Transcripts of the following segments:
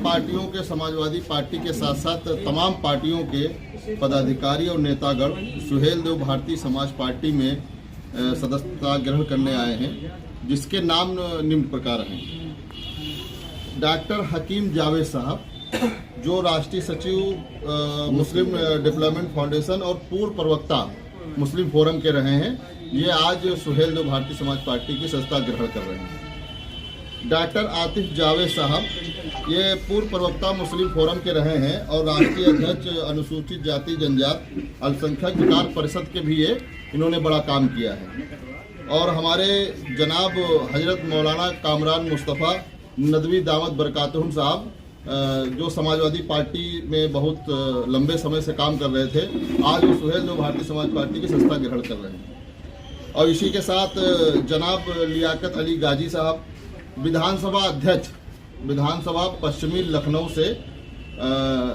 पार्टियों के समाजवादी पार्टी के साथ साथ तमाम पार्टियों के पदाधिकारी और नेतागण सुहेल देव भारतीय समाज पार्टी में सदस्यता ग्रहण करने आए हैं, जिसके नाम निम्न प्रकार हैं। डॉक्टर हकीम जावेद साहब, जो राष्ट्रीय सचिव मुस्लिम डेवलपमेंट फाउंडेशन और पूर्व प्रवक्ता मुस्लिम फोरम के रहे हैं, ये आज सुहेल देव भारतीय समाज पार्टी की सदस्यता ग्रहण कर रहे हैं। डॉक्टर आतिफ जावेद साहब, ये पूर्व प्रवक्ता मुस्लिम फोरम के रहे हैं और राष्ट्रीय अध्यक्ष अनुसूचित जाति जनजाति अल्पसंख्यक विकास परिषद के भी ये इन्होंने बड़ा काम किया है। और हमारे जनाब हजरत मौलाना कामरान मुस्तफ़ा नदवी दामद बरकातहुम साहब, जो समाजवादी पार्टी में बहुत लंबे समय से काम कर रहे थे, आज वो सुहेल देव भारतीय समाज पार्टी की सदस्यता ग्रहण कर रहे हैं। और इसी के साथ जनाब लियाकत अली गाजी साहब, विधानसभा अध्यक्ष विधानसभा पश्चिमी लखनऊ से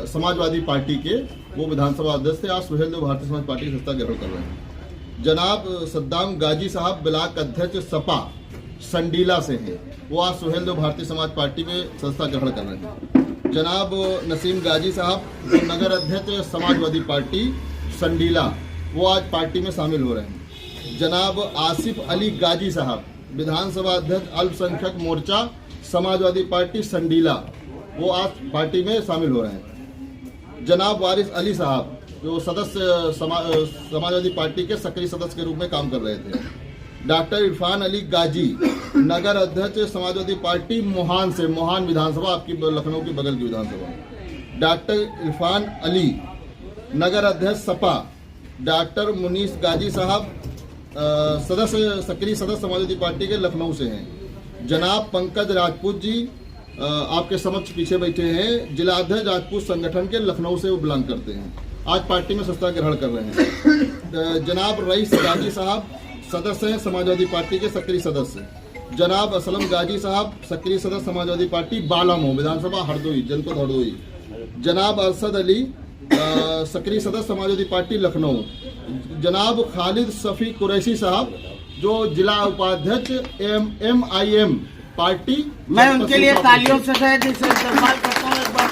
समाजवादी पार्टी के वो विधानसभा अध्यक्ष थे, आज सुहेल देव भारतीय समाज पार्टी की सदस्यता ग्रहण कर रहे हैं। जनाब सद्दाम गाजी साहब ब्लॉक अध्यक्ष सपा संडीला से हैं, वो आज सुहेल देव भारतीय समाज पार्टी में सदस्यता ग्रहण कर रहे हैं। जनाब नसीम गाजी साहब, जो नगर अध्यक्ष समाजवादी पार्टी संडीला, वो आज पार्टी में शामिल हो रहे हैं। जनाब आसिफ अली गाजी साहब, विधानसभा अध्यक्ष अल्पसंख्यक मोर्चा समाजवादी पार्टी संडीला, वो आज पार्टी में शामिल हो रहे हैं। जनाब वारिस अली साहब, जो सदस्य समाजवादी पार्टी के सक्रिय सदस्य के रूप में काम कर रहे थे। डॉक्टर इरफान अली गाजी, नगर अध्यक्ष समाजवादी पार्टी मोहान से, मोहान विधानसभा आपकी लखनऊ की बगल की विधानसभा। डॉक्टर इरफान अली, नगर अध्यक्ष सपा। डॉक्टर मुनीस गाजी साहब, सदस्य सक्रिय सदस्य समाजवादी पार्टी के लखनऊ से हैं। जनाब पंकज राजपूत जी, आपके समक्ष पीछे बैठे हैं, जिला अध्यक्ष राजपूत संगठन के लखनऊ से वो बिलोंग करते हैं, आज पार्टी में सदस्यता ग्रहण कर रहे हैं। जनाब रईस गाजी साहब, सदस्य हैं समाजवादी पार्टी के सक्रिय सदस्य। जनाब असलम गाजी साहब, सक्रिय सदस्य समाजवादी पार्टी बालामऊ विधानसभा हरदोई, जनपद हरदोई। जनाब अरशद अली, सक्रिय सदस्य समाजवादी पार्टी लखनऊ। जनाब खालिद सफ़ी कुरैशी साहब, जो जिला उपाध्यक्ष MIM पार्टी, मैं उनके लिए तालियों से इस्तेमाल करता हूं, एक बार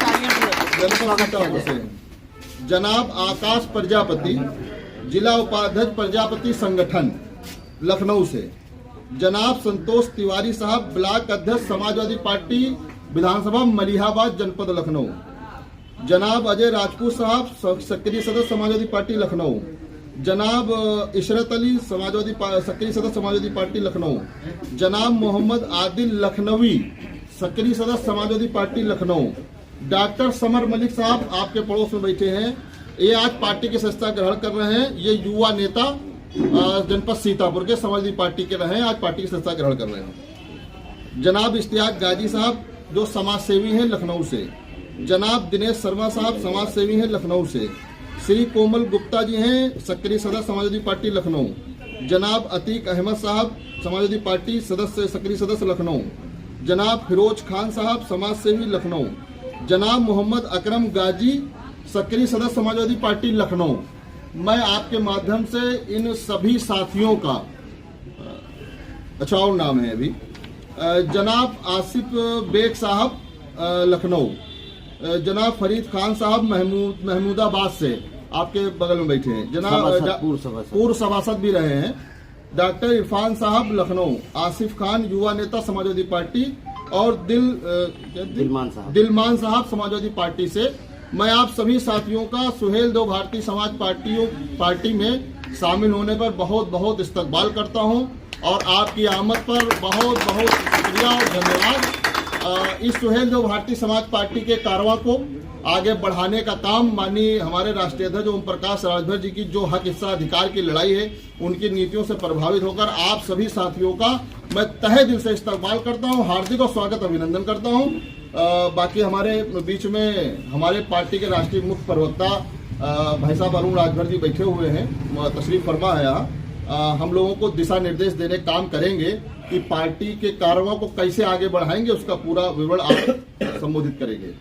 तालियों से। जनाब आकाश प्रजापति, जिला उपाध्यक्ष प्रजापति संगठन लखनऊ से। जनाब संतोष तिवारी साहब, ब्लॉक अध्यक्ष समाजवादी पार्टी विधानसभा मलिहाबाद जनपद लखनऊ। जनाब अजय राजपूत साहब, सक्रिय सदस्य समाजवादी पार्टी लखनऊ। जनाब इशरत अली, सक्रिय सदस्य समाजवादी पार्टी लखनऊ। जनाब मोहम्मद आदिल लखनवी, सक्रिय सदस्य Samajwadi party Lucknow. Doctor summer Malik साहब, आपके पड़ोस में बैठे हैं, ये आज पार्टी की सदस्यता ग्रहण कर रहे हैं। ये युवा नेता जनपद सीतापुर के समाजवादी पार्टी के रहे हैं, आज पार्टी की सदस्यता ग्रहण कर रहे हैं। जनाब इश्तियाक गाजी साहब, जो समाज सेवी हैं लखनऊ से। जनाब दिनेश शर्मा साहब, समाज सेवी हैं लखनऊ से। श्री कोमल गुप्ता जी हैं, सक्रिय सदस्य समाजवादी पार्टी लखनऊ। जनाब अतीक अहमद साहब, समाजवादी पार्टी सदस्य, सक्रिय सदस्य लखनऊ। जनाब फिरोज खान साहब, समाज सेवी लखनऊ। जनाब मोहम्मद अकरम गाजी, सक्रिय सदस्य समाजवादी पार्टी लखनऊ। मैं आपके माध्यम से इन सभी साथियों का, अच्छा और नाम है अभी, जनाब आसिफ बेग साहब लखनऊ। जनाब फरीद खान साहब महमूदाबाद से, आपके बगल में बैठे हैं। जनाब पूर्व सभासद भी रहे हैं। डॉक्टर इरफान साहब लखनऊ। आसिफ खान, युवा नेता समाजवादी पार्टी। और दिलमान साहब समाजवादी पार्टी से। मैं आप सभी साथियों का सुहेल देव भारतीय समाज पार्टी में शामिल होने पर बहुत बहुत इस्तकबाल करता हूं और आपकी आमद पर बहुत बहुत शुक्रिया और धन्यवाद। इस सुहेल देव भारतीय समाज पार्टी के कारवां को आगे बढ़ाने का काम माननीय हमारे राष्ट्रीय अध्यक्ष ओम प्रकाश राजभर जी की जो हक हिस्सा अधिकार की लड़ाई है, उनकी नीतियों से प्रभावित होकर आप सभी साथियों का मैं तहे दिल से इस्तकबाल करता हूं, हार्दिक और स्वागत अभिनंदन करता हूं। बाकी हमारे बीच में हमारे पार्टी के राष्ट्रीय मुख्य प्रवक्ता भाई साहब अरुण राजभर जी बैठे हुए हैं, तशरीफ फरमा है यहाँ। हम लोगों को दिशा निर्देश देने का काम करेंगे कि पार्टी के कार्यों को कैसे आगे बढ़ाएंगे, उसका पूरा विवरण आप संबोधित करेंगे।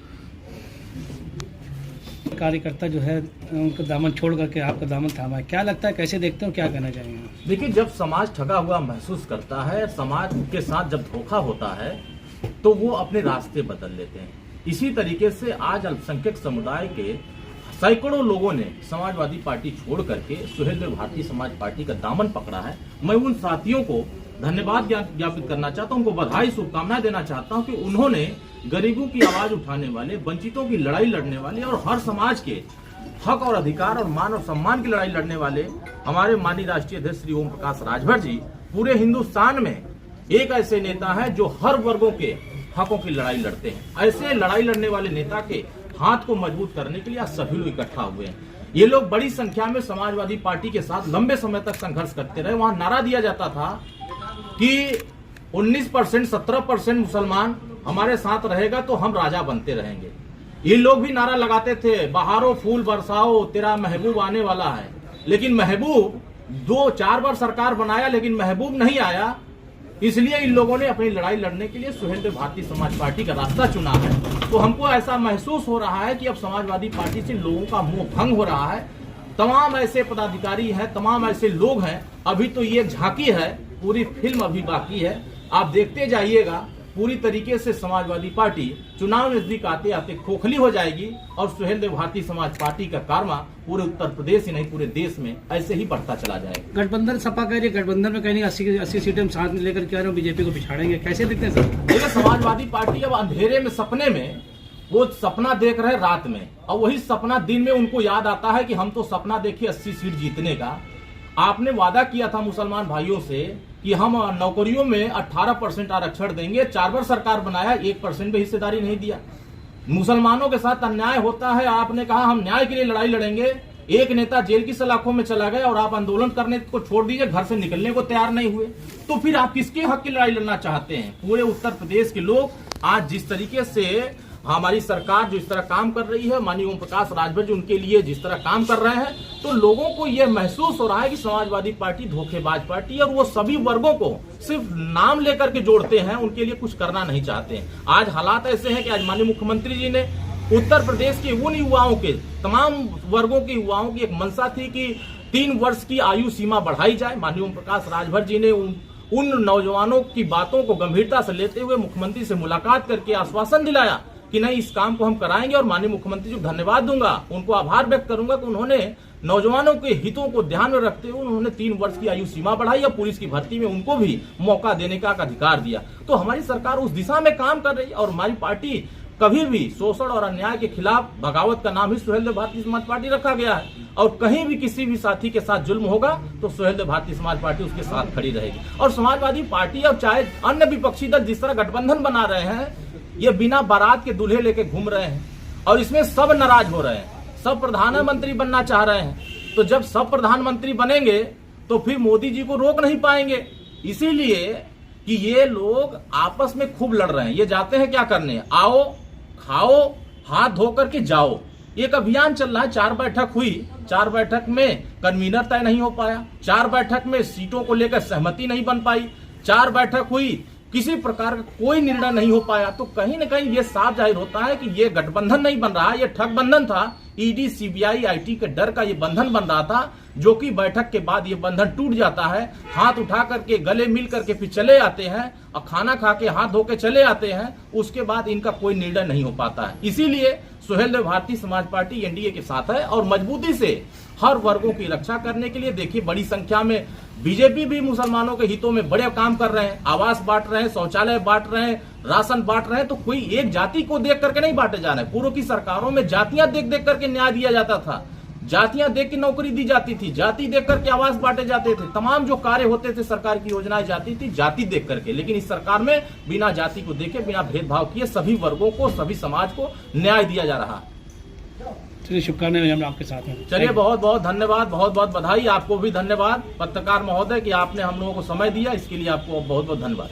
कार्यकर्ता जो है उनका दामन छोड़ करके आपका दामन थामा है, क्या लगता है, कैसे देखते हो, क्या कहना चाहेंगे? देखिए, जब समाज ठगा हुआ महसूस करता है, समाज के साथ जब धोखा होता है तो वो अपने रास्ते बदल लेते हैं। इसी तरीके से आज अल्पसंख्यक समुदाय के सैकड़ों लोगों ने समाजवादी पार्टी छोड़ करके सुहेलदेव भारतीय समाज पार्टी का दामन पकड़ा है। मैं उन साथियों को धन्यवाद ज्ञापित करना चाहता हूं, उनको बधाई शुभकामनाएं देना चाहता हूं कि उन्होंने गरीबों की आवाज उठाने वाले, वंचितों की लड़ाई लड़ने वाले और हर समाज के हक और अधिकार और मान और सम्मान की लड़ाई लड़ने वाले हमारे माननीय राष्ट्रीय अध्यक्ष श्री ओम प्रकाश राजभर जी पूरे हिंदुस्तान में एक ऐसे नेता है जो हर वर्गों के हकों की लड़ाई लड़ते हैं। ऐसे लड़ाई लड़ने वाले नेता के हाथ को मजबूत करने के लिए आज सभी लोग इकट्ठा हुए हैं। ये लोग बड़ी संख्या में समाजवादी पार्टी के साथ लंबे समय तक संघर्ष करते रहे। वहां नारा दिया जाता था कि 19%, 17% मुसलमान हमारे साथ रहेगा तो हम राजा बनते रहेंगे। ये लोग भी नारा लगाते थे, बहारो फूल बरसाओ तेरा महबूब आने वाला है। लेकिन महबूब 2-4 बार सरकार बनाया लेकिन महबूब नहीं आया। इसलिए इन लोगों ने अपनी लड़ाई लड़ने के लिए सुहेलदेव भारतीय समाज पार्टी का रास्ता चुना है। तो हमको ऐसा महसूस हो रहा है कि अब समाजवादी पार्टी से लोगों का मोह भंग हो रहा है। तमाम ऐसे पदाधिकारी हैं, तमाम ऐसे लोग हैं। अभी तो ये झांकी है, पूरी फिल्म अभी बाकी है। आप देखते जाइएगा, पूरी तरीके से समाजवादी पार्टी चुनाव नजदीक आते आते खोखली हो जाएगी और सुहेलदेव भारतीय समाज पार्टी का कारवा पूरे उत्तर प्रदेश ही नहीं पूरे देश में ऐसे ही बढ़ता चला जाएगा। गठबंधन सपा कह रही है, गठबंधन में कहीं 80 सीटें हम साथ में लेकर के आ रहे हैं, बीजेपी को पिछाड़ेंगे, कैसे दिखते हैं सर? देखिए, समाजवादी पार्टी अब अंधेरे में सपने में वो सपना देख रहे रात में, और वही सपना दिन में उनको याद आता है कि हम तो सपना देखे 80 सीट जीतने का। आपने वादा किया था मुसलमान भाइयों से कि हम नौकरियों में 18% आरक्षण देंगे। 4 बार सरकार बनाया, 1% भी हिस्सेदारी नहीं दिया। मुसलमानों के साथ अन्याय होता है, आपने कहा हम न्याय के लिए लड़ाई लड़ेंगे। एक नेता जेल की सलाखों में चला गया और आप आंदोलन करने को छोड़ दीजिए, घर से निकलने को तैयार नहीं हुए। तो फिर आप किसके हक की लड़ाई लड़ना चाहते हैं? पूरे उत्तर प्रदेश के लोग आज जिस तरीके से हमारी सरकार जो इस तरह काम कर रही है, माननीय ओम प्रकाश राजभर जी उनके लिए जिस तरह काम कर रहे हैं, तो लोगों को यह महसूस हो रहा है कि समाजवादी पार्टी धोखेबाज पार्टी है और वो सभी वर्गों को सिर्फ नाम लेकर के जोड़ते हैं, उनके लिए कुछ करना नहीं चाहते हैं। आज हालात ऐसे हैं कि आज माननीय मुख्यमंत्री जी ने उत्तर प्रदेश के उन युवाओं के, तमाम वर्गों के युवाओं की एक मंशा थी कि 3 वर्ष की आयु सीमा बढ़ाई जाए। माननीय ओम प्रकाश राजभर जी ने उन नौजवानों की बातों को गंभीरता से लेते हुए मुख्यमंत्री से मुलाकात करके आश्वासन दिलाया कि नहीं, इस काम को हम कराएंगे। और माननीय मुख्यमंत्री जी को धन्यवाद दूंगा, उनको आभार व्यक्त करूंगा कि उन्होंने नौजवानों के हितों को ध्यान में रखते हुए उन्होंने 3 वर्ष की आयु सीमा बढ़ाई और पुलिस की भर्ती में उनको भी मौका देने का अधिकार दिया। तो हमारी सरकार उस दिशा में काम कर रही है और हमारी पार्टी कभी भी शोषण और अन्याय के खिलाफ बगावत का नाम ही सुहेलदेव भारतीय समाज पार्टी रखा गया है। और कहीं भी किसी भी साथी के साथ जुल्म होगा तो सुहेलदेव भारतीय समाज पार्टी उसके साथ खड़ी रहेगी। और समाजवादी पार्टी अब चाहे अन्य विपक्षी दल जिस तरह गठबंधन बना रहे हैं, ये बिना बारात के दूल्हे लेके घूम रहे हैं और इसमें सब नाराज हो रहे हैं। सब प्रधानमंत्री बनना चाह रहे हैं, तो जब सब प्रधानमंत्री बनेंगे तो फिर मोदी जी को रोक नहीं पाएंगे। इसीलिए कि ये लोग आपस में खूब लड़ रहे हैं। ये जाते हैं क्या करने, आओ खाओ हाथ धो करके जाओ। एक अभियान चल रहा है। 4 बैठक हुई, 4 बैठक में कन्वीनर तय नहीं हो पाया, 4 बैठक में सीटों को लेकर सहमति नहीं बन पाई, 4 बैठक हुई, किसी प्रकार का कोई निर्णय नहीं हो पाया। तो कहीं ना कहीं ये साफ जाहिर होता है कि ये गठबंधन नहीं बन रहा, ये ठग बंधन था। ईडी, सीबीआई, आईटी के डर का ये बंधन बन रहा था, जो कि बैठक के बाद ये बंधन टूट जाता है। हाथ उठा करके, गले मिल करके फिर चले आते हैं और खाना खा के हाथ धो के चले आते हैं। उसके बाद इनका कोई निर्णय नहीं हो पाता है। इसीलिए सुहेलदेव भारतीय समाज पार्टी एनडीए के साथ है और मजबूती से हर वर्गों की रक्षा करने के लिए देखिए बड़ी संख्या में बीजेपी भी मुसलमानों के हितों में बड़े काम कर रहे हैं। आवास बांट रहे हैं, शौचालय बांट रहे हैं, राशन बांट रहे हैं। तो कोई एक जाति को देख करके नहीं बांटे जा रहे हैं। पूर्व की सरकारों में जातियां देख देख करके न्याय दिया जाता था, जातियां देख के नौकरी दी जाती थी, जाति देख करके आवास बांटे जाते थे, तमाम जो कार्य होते थे सरकार की योजनाएं जाती थी जाति देख करके। लेकिन इस सरकार में बिना जाति को देखे, बिना भेदभाव किए सभी वर्गों को, सभी समाज को न्याय दिया जा रहा है। चलिए, शुभकामनाएं, हम आपके साथ हैं। चलिए, बहुत बहुत धन्यवाद, बहुत बहुत बधाई। आपको भी धन्यवाद पत्रकार महोदय कि आपने हम लोगों को समय दिया, इसके लिए आपको बहुत बहुत धन्यवाद।